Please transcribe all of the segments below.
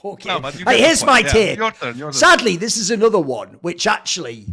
Okay. No, but you Hey, get the here's point. my Yeah, take. your turn. Sadly, this is another one which actually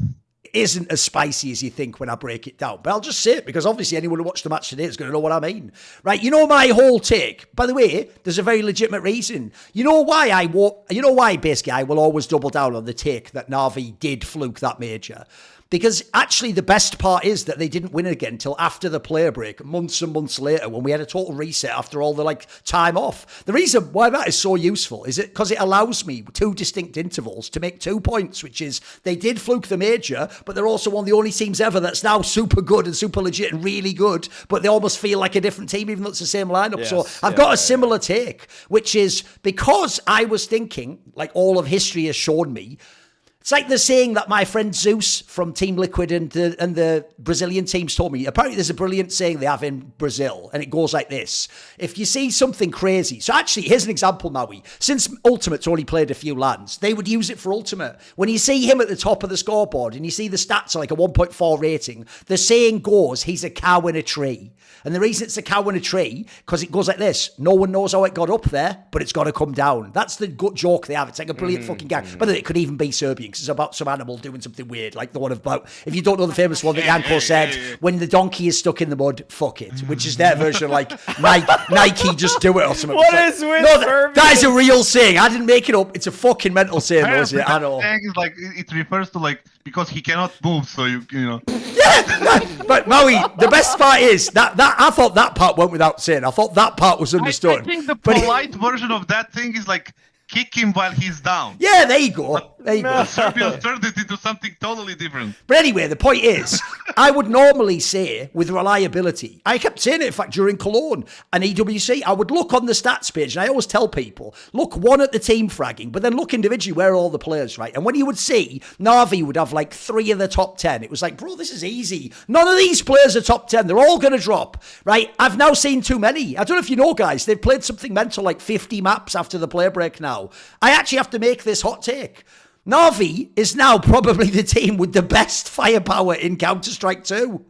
isn't as spicy as you think when I break it down. But I'll just say it because obviously anyone who watched the match today is going to know what I mean. Right? You know my whole take. By the way, there's a very legitimate reason. You know why basically I will always double down on the take that Navi did fluke that major. Because actually the best part is that they didn't win again until after the player break, months and months later, when we had a total reset after all the time off. The reason why that is so useful is because it allows me 2 distinct intervals to make 2 points, which is they did fluke the major, but they're also one of the only teams ever that's now super good and super legit and really good, but they almost feel like a different team even though it's the same lineup. Yes, so I've got a similar take, which is because I was thinking, like all of history has shown me, it's like the saying that my friend Zeus from Team Liquid and the Brazilian teams told me. Apparently there's a brilliant saying they have in Brazil, and it goes like this. If you see something crazy... So actually, here's an example, Maui. Since Ultimate's only played a few lands, they would use it for Ultimate. When you see him at the top of the scoreboard and you see the stats are like a 1.4 rating, the saying goes, he's a cow in a tree. And the reason it's a cow in a tree, because it goes like this. No one knows how it got up there, but it's got to come down. That's the good joke they have. It's like a brilliant fucking gag. By the way, it could even be Serbian, because it's about some animal doing something weird, like the one about, if you don't know the famous one that Yanko said, when the donkey is stuck in the mud, fuck it, which is their version of like, Nike just do it or something. What is with Serbian? That is a real saying. I didn't make it up. It's a fucking mental saying, though, isn't it? I know. Saying is like, it refers to like, because he cannot move, so you know. Yeah, but Maui, the best part is that I thought that part went without saying. I thought that part was understood. I think the polite version of that thing is like, kick him while he's down. Yeah, there you go. There you go. Serbians turned it into something totally different. But anyway, the point is, I would normally say with reliability, I kept saying it, in fact, during Cologne and EWC, I would look on the stats page, and I always tell people, look one at the team fragging, but then look individually where are all the players, right? And when you would see, Navi would have like 3 of the top 10. It was like, bro, this is easy. None of these players are top 10. They're all going to drop, right? I've now seen too many. I don't know if you know, guys, they've played something mental like 50 maps after the player break now. I actually have to make this hot take. Navi is now probably the team with the best firepower in Counter-Strike 2.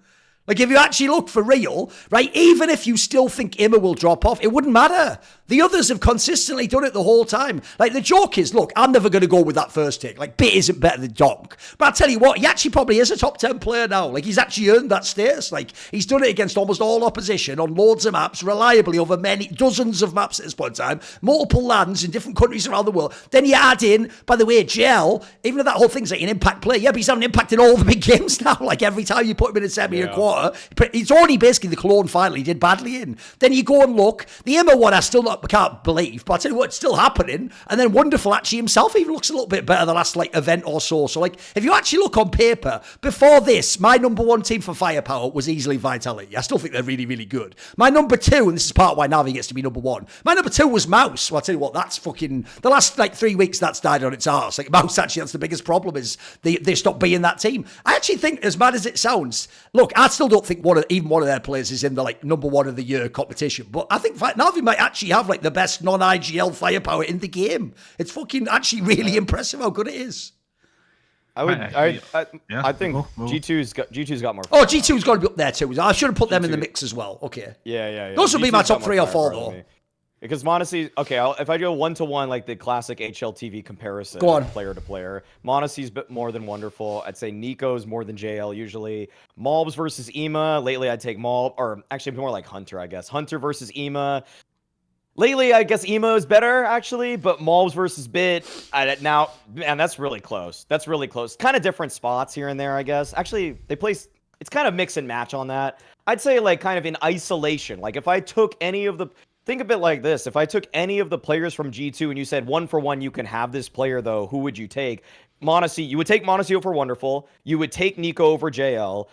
Like, if you actually look for real, right, even if you still think Imma will drop off, it wouldn't matter. The others have consistently done it the whole time. Like, the joke is, look, I'm never going to go with that first take. Like, Bit isn't better than Donk. But I'll tell you what, he actually probably is a top 10 player now. Like, he's actually earned that status. Like, he's done it against almost all opposition on loads of maps, reliably over dozens of maps at this point in time, multiple lands in different countries around the world. Then you add in, by the way, JL, even though that whole thing's like an impact player, yeah, but he's having an impact in all the big games now. Like, every time you put him in a semi or quarter, it's only basically the Cologne final he did badly in. Then you go and look. The Imma one I can't believe, but I tell you what, it's still happening. And then Wonderful actually himself even looks a little bit better the last like event or so. So like, if you actually look on paper, before this, my number 1 team for firepower was easily Vitality. I still think they're really, really good. My number 2, and this is part why Navi gets to be number 1, my number 2 was Mouse. Well, I'll tell you what, that's fucking, the last like 3 weeks that's died on its arse. Like Mouse actually, that's the biggest problem is they stopped being that team. I actually think, as mad as it sounds, look, I still don't think even one of their players is in the like number 1 of the year competition, but I think Navi might actually have like the best non-IGL firepower in the game. It's fucking actually really impressive how good it is. I think G2's got more. Oh, G2's got to be up there too. I should have put them in the mix as well. Okay. Yeah. Those would be my top 3 or 4 though. Because Monacy's, okay, if I do a 1-to-1, like the classic HLTV comparison, go on. Player to player, Monacy's a bit more than Wonderful. I'd say Nico's more than JL usually. Malbs versus Ema. Lately, I'd take Malb, or actually more like Hunter, I guess. Hunter versus Ema. Lately, I guess Emo is better, actually, but Malbs versus Bit, now, man, that's really close. That's really close. Kind of different spots here and there, I guess. Actually, it's kind of mix and match on that. I'd say, like, kind of in isolation. Like, if I took any of the... Think of it like this. If I took any of the players from G2 and you said 1 for 1, you can have this player, though, who would you take? Monacy, you would take Monacy over Wonderful. You would take Nico over JL.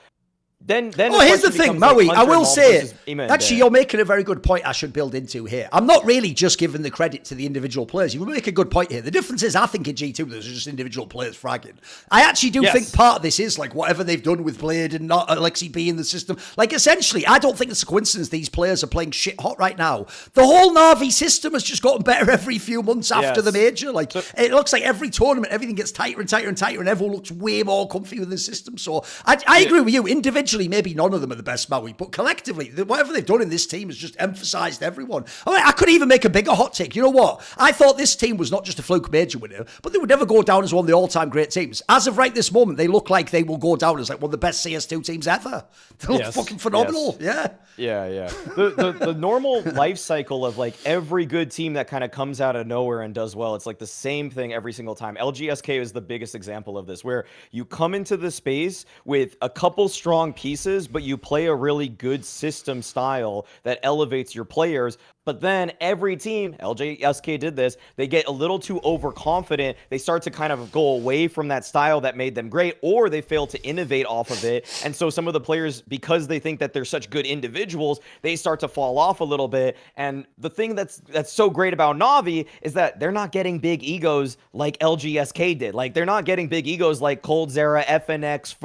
Then here's the thing, Maui, like I will say it. Actually, you're making a very good point I should build into here. I'm not really just giving the credit to the individual players. You make a good point here. The difference is, I think in G2, there's just individual players fragging. I actually do think part of this is like whatever they've done with Blade and not Alexi B in the system. Like, essentially, I don't think it's a coincidence these players are playing shit hot right now. The whole Navi system has just gotten better every few months after the major. Like, it looks like every tournament, everything gets tighter and tighter and tighter, and everyone looks way more comfy with the system. So I agree with you. Individually, individually, maybe none of them are the best Maui, but collectively, whatever they've done in this team has just emphasised everyone. I mean, I could even make a bigger hot take. You know what? I thought this team was not just a fluke major winner, but they would never go down as one of the all-time great teams. As of right this moment, they look like they will go down as like one of the best CS2 teams ever. They look fucking phenomenal. Yeah. The normal life cycle of like every good team that kind of comes out of nowhere and does well, it's like the same thing every single time. LGSK is the biggest example of this, where you come into the space with a couple strong pieces, but you play a really good system style that elevates your players. But then every team, LJSK did this, they get a little too overconfident. They start to kind of go away from that style that made them great, or they fail to innovate off of it. And so some of the players, because they think that they're such good individuals, they start to fall off a little bit. And the thing that's so great about Navi is that they're not getting big egos like LGSK did. Like, they're not getting big egos like Cold Zera, FNX,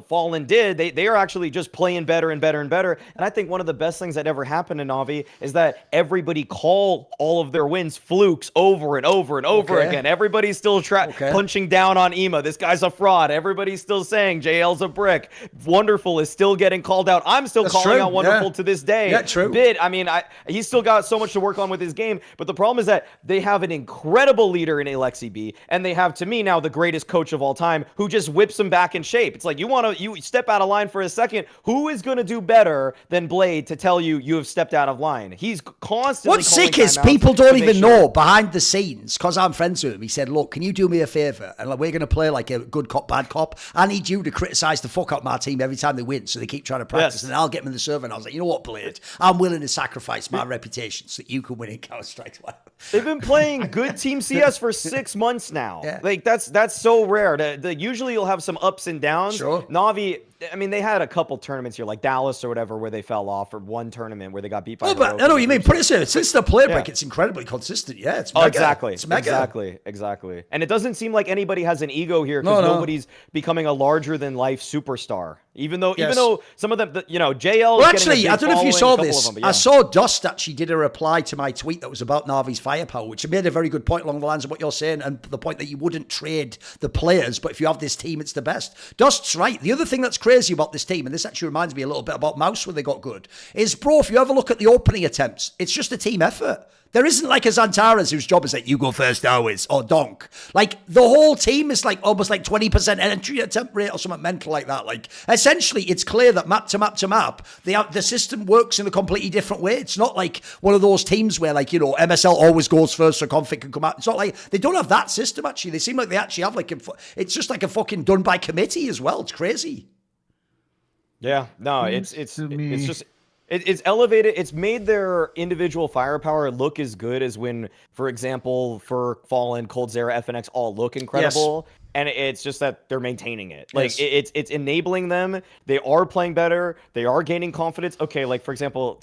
Fallen did. They are actually just playing better and better and better. And I think one of the best things that ever happened to Navi is that everybody call all of their wins flukes over and over and over again. Everybody's still punching down on Ema. This guy's a fraud. Everybody's still saying JL's a brick. Wonderful is still getting called out. I'm still calling out Wonderful to this day. Yeah, true. Bid, I mean, he's still got so much to work on with his game, but the problem is that they have an incredible leader in Alexi B, and they have, to me now, the greatest coach of all time, who just whips him back in shape. It's like, you step out of line for a second. Who is going to do better than Blade to tell you have stepped out of line? He's constantly. What's sick is people don't even know behind the scenes, because I'm friends with him. He said, look, can you do me a favour? And like, we're going to play like a good cop, bad cop. I need you to criticise the fuck out of my team every time they win, so they keep trying to practice, and I'll get them in the server. And I was like, you know what, Blade? I'm willing to sacrifice my reputation so that you can win in Counter-Strike. They've been playing good Team CS for 6 months now. Like, that's so rare. Usually you'll have some ups and downs. Sure. Navi, I mean, they had a couple tournaments here, like Dallas or whatever, where they fell off, or one tournament where they got beat by. Oh, but I know what you mean. Put it so since the play break, it's incredibly consistent. Yeah, it's mega. Exactly. It's mega. Exactly. And it doesn't seem like anybody has an ego here, because nobody's becoming a larger than life superstar. Even though some of them, JL. Well, actually, I don't know if you saw this. I saw Dust actually did a reply to my tweet that was about Navi's firepower, which made a very good point along the lines of what you're saying, and the point that you wouldn't trade the players, but if you have this team, it's the best. Dust's right. The other thing that's crazy about this team, and this actually reminds me a little bit about Mouse when they got good, is, bro, if you ever look at the opening attempts, it's just a team effort. There isn't like a Xantaras whose job is like, you go first always, or Donk. Like, the whole team is like almost like 20% entry attempt rate or something mental like that. Like, essentially, it's clear that map to map to map, the system works in a completely different way. It's not like one of those teams where, like, MSL always goes first so config can come out. It's not like, they don't have that system, actually. They seem like they actually have, like, it's just like a fucking done by committee as well. It's crazy. Yeah, no, it's just... It's elevated. It's made their individual firepower look as good as when, for example, for Fallen, Cold Zera, FNX all look incredible. Yes. And it's just that they're maintaining it. Like, it's enabling them. They are playing better. They are gaining confidence. Okay, like, for example,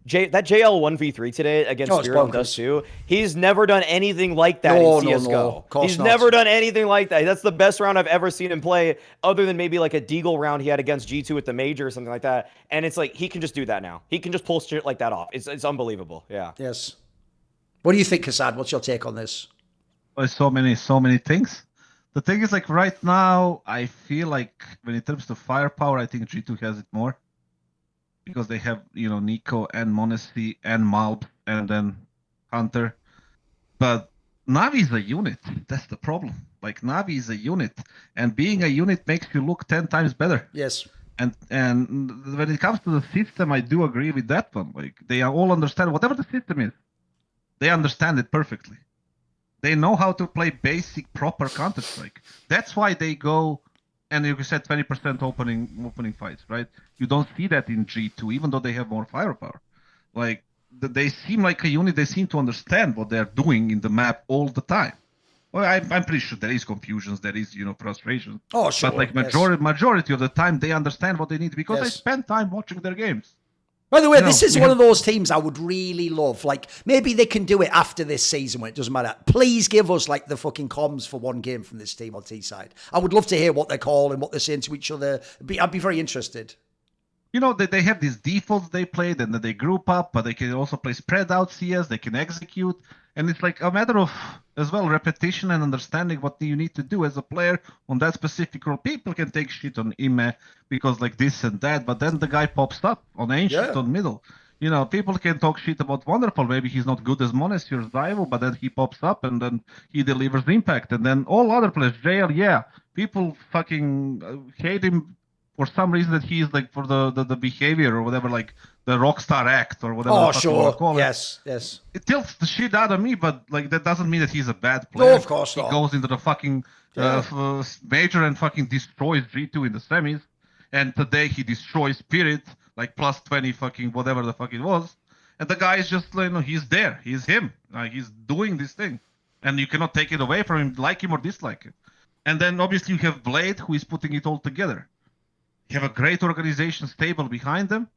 that JL 1v3 today against Spirit on Dust 2, he's never done anything like that in CSGO. No. He's never done anything like that. That's the best round I've ever seen him play, other than maybe like a Deagle round he had against G2 at the Major or something like that. And it's like, he can just do that now. He can just pull shit like that off. It's unbelievable. Yeah. Yes. What do you think, Kassad? What's your take on this? So many things. The thing is, like, right now, I feel like when it comes to firepower, I think G2 has it more. Because they have, Nico and Monesty and Malb and then Hunter. But Navi is a unit. That's the problem. Like, Navi is a unit. And being a unit makes you look 10 times better. Yes. And when it comes to the system, I do agree with that one. Like, they all understand whatever the system is. They understand it perfectly. They know how to play basic, proper Counter-Strike. That's why they go... And you said 20% opening fights, right? You don't see that in G2, even though they have more firepower. Like, they seem like a unit. They seem to understand what they're doing in the map all the time. Well, I'm pretty sure there is confusions, there is, frustration. Oh, sure. But like majority of the time, they understand what they need because they spend time watching their games. By the way, this is one of those teams I would really love. Like, maybe they can do it after this season when it doesn't matter. Please give us, like, the fucking comms for one game from this team on T-side. I would love to hear what they're calling, what they're saying to each other. I'd be very interested. They have these defaults they played, and then they group up, but they can also play spread out CS. They can execute. And it's like a matter of, as well, repetition and understanding what you need to do as a player on that specific role. People can take shit on Ime because like this and that, but then the guy pops up on Ancient, on middle. You know, people can talk shit about Wonderful. Maybe he's not good as Monastery or Zyvo, but then he pops up and then he delivers impact. And then all other players, JL, yeah, people fucking hate him for some reason that he is like for the behavior or whatever, like the rockstar act or whatever. Oh, sure. Yes. It tilts the shit out of me, but like that doesn't mean that he's a bad player. No, of course not. He goes into the fucking major and fucking destroys G2 in the semis. And today he destroys Spirit, like plus 20 fucking whatever the fuck it was. And the guy is just, you know, he's there. He's him. He's doing this thing. And you cannot take it away from him, like him or dislike him. And then obviously you have Blade, who is putting it all together. You have a great organization stable behind them.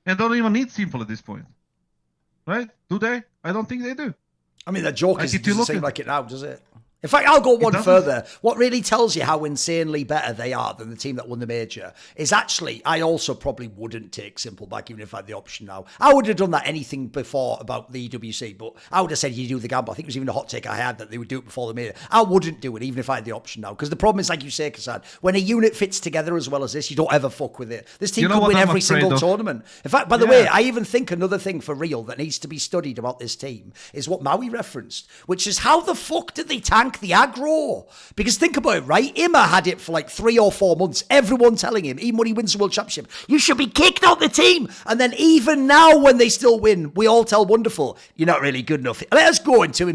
And don't even need Simple at this point. Right? Do they? I don't think they do. I mean, that joke doesn't seem like it now, does it? In fact, I'll go one further. What really tells you how insanely better they are than the team that won the major is actually, I also probably wouldn't take Simple back even if I had the option now. I would have done that anything before about the EWC, but I would have said you do the gamble. I think it was even a hot take I had that they would do it before the major. I wouldn't do it even if I had the option now, because the problem is, like you say, Kassan, when a unit fits together as well as this, you don't ever fuck with it. This team could win every single tournament. In fact, by the way, I even think another thing for real that needs to be studied about this team is what Maui referenced, which is how the fuck did they tank the aggro? Because think about it, right? Ima had it for like 3 or 4 months. Everyone telling him, even when he wins the World Championship, you should be kicked out the team. And then even now when they still win, we all tell Wonderful, you're not really good enough. Let us go into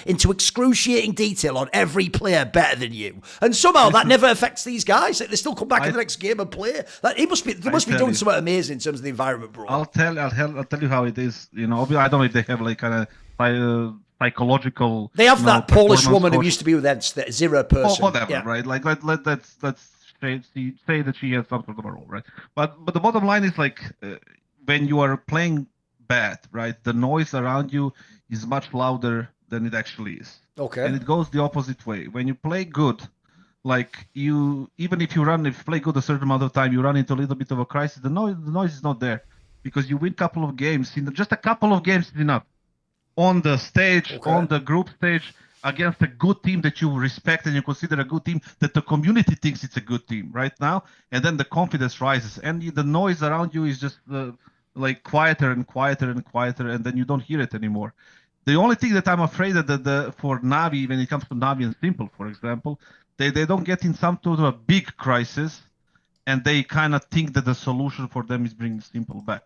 excruciating detail on every player better than you. And somehow that never affects these guys. Like, they still come back in the next game and play. Like, they must be doing something amazing in terms of the environment, bro. I'll tell you how it is. You know, I don't know if they have like kind of psychological. They have that Polish woman who used to be with them, that Zero person. Or whatever, right? Like let's say that she has some sort of a role, right? But the bottom line is like when you are playing bad, right? The noise around you is much louder than it actually is. Okay. And it goes the opposite way. When you play good, like if you play good a certain amount of time, you run into a little bit of a crisis. The noise is not there because you win a couple of games. Just a couple of games is enough. On the stage, on the group stage, against a good team that you respect and you consider a good team, that the community thinks it's a good team right now, and then the confidence rises, and the noise around you is just like quieter and quieter and quieter, and then you don't hear it anymore. The only thing that I'm afraid that for Navi, when it comes to Navi and Simple, for example, they don't get in some sort of a big crisis, and they kind of think that the solution for them is bringing Simple back,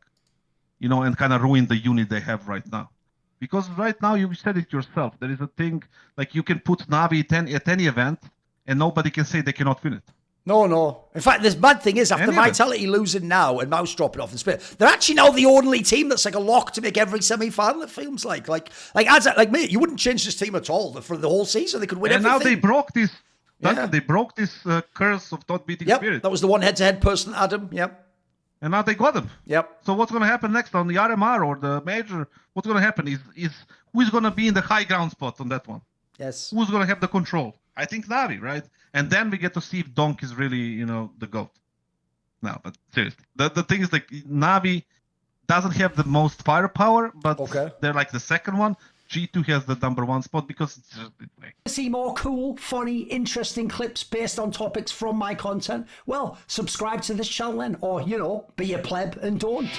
you know, and kind of ruin the unit they have right now. Because right now, you said it yourself, there is a thing, like you can put Navi at any event, and nobody can say they cannot win it. No. In fact, the bad thing is, after Vitality losing now and Mouse dropping off in Spirit, they're actually now the only team that's like a lock to make every semi-final, it feels like. Like mate, you wouldn't change this team at all for the whole season. They could win everything. And now they broke this, they broke this curse of not beating Spirit. That was the one head-to-head person, Adam, And now they got him. Yep. So what's going to happen next on the RMR or the major? What's going to happen is who's going to be in the high ground spot on that one? Yes. Who's going to have the control? I think Navi, right? And then we get to see if Donk is really, you know, the GOAT. No, but seriously. The thing is, like, Navi doesn't have the most firepower, but they're like the second one. G2 has the number 1 spot because it's just like... See more cool, funny, interesting clips based on topics from my content? Well, subscribe to this channel then, or, you know, be a pleb and don't.